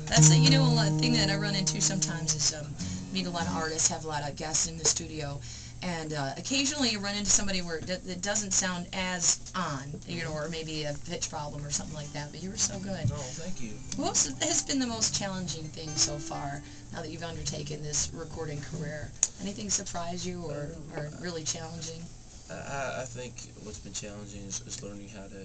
That's you know, a thing that I run into sometimes is meet a lot of artists, have a lot of guests in the studio, and occasionally you run into somebody where it doesn't sound as on, you know, or maybe a pitch problem or something like that. But you were so good. Oh, thank you. What has been the most challenging thing so far, now that you've undertaken this recording career? Anything surprise you or really challenging? I think what's been challenging is learning how to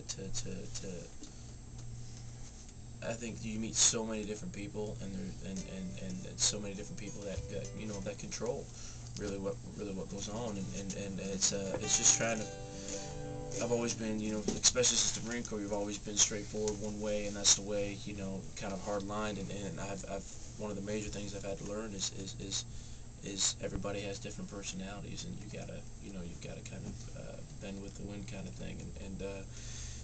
I think you meet so many different people, and so many different people that you know, that control really what goes on, and it's just trying to. I've always been, you know, especially since the Marine Corps, you've always been straightforward one way, and that's the way, you know, kind of hard lined, and I've one of the major things I've had to learn is everybody has different personalities, and you gotta, you know, you've got to kind of bend with the wind kind of thing, and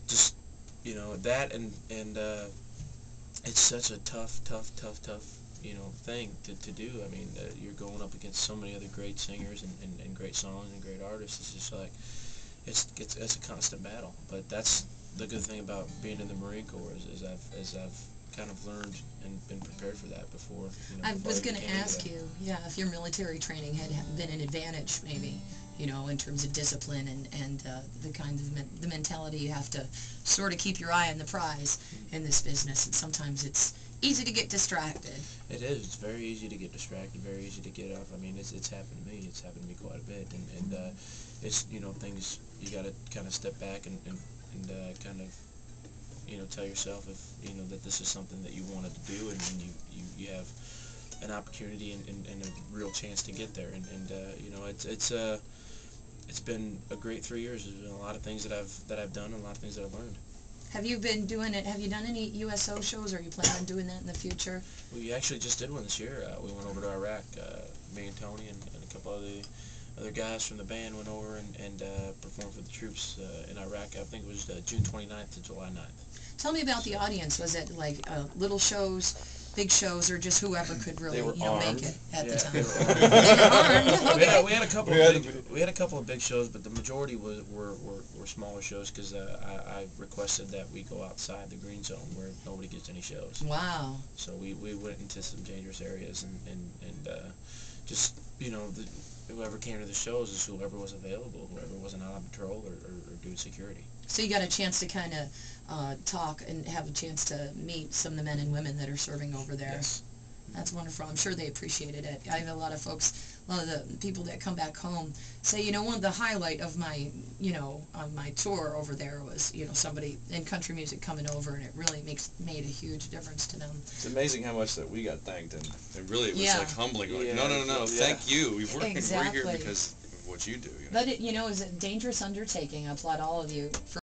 just, you know, that and it's such a tough, you know, thing to do. I mean, you're going up against so many other great singers and great songs and great artists. It's just like, it's a constant battle. But that's the good thing about being in the Marine Corps is I've kind of learned and been prepared for that before. You know, I was going to ask you, yeah, if your military training had been an advantage, maybe, you know, in terms of discipline and the kind of the mentality you have to sort of keep your eye on the prize in this business, and sometimes it's easy to get distracted. It is. It's very easy to get distracted, very easy to get off. I mean, it's happened to me. It's happened to me quite a bit, and it's, you know, things you got to kind of step back and kind of, you know, tell yourself if, you know, that this is something that you wanted to do, and you have an opportunity and a real chance to get there, and you know, it's been a great 3 years. There's been a lot of things that I've done, and a lot of things that I've learned. Have you been doing it? Have you done any USO shows, or are you planning on doing that in the future? We actually just did one this year. We went over to Iraq. Me and Tony and a couple of the other guys from the band went over and performed for the troops in Iraq. I think it was June 29th to July 9th. Tell me about the audience. Was it like little shows, big shows, or just whoever could really, you know, make it at the time? They were armed. Okay. We had a couple of big shows, but the majority were smaller shows because I requested that we go outside the green zone where nobody gets any shows. Wow. So we went into some dangerous areas and just, you know, whoever came to the shows is whoever was available, whoever wasn't out on patrol or doing security. So you got a chance to kind of talk and have a chance to meet some of the men and women that are serving over there. Yes. That's wonderful. I'm sure they appreciated it. I have a lot of folks, a lot of the people that come back home say, you know, one of the highlight of my, you know, on my tour over there was, you know, somebody in country music coming over, and it really made a huge difference to them. It's amazing how much that we got thanked, and really it was Yeah. like humbling. Like, Yeah. no, thank you. We're Exactly. here because of what you do. You know? But it, you know, is a dangerous undertaking. I applaud all of you for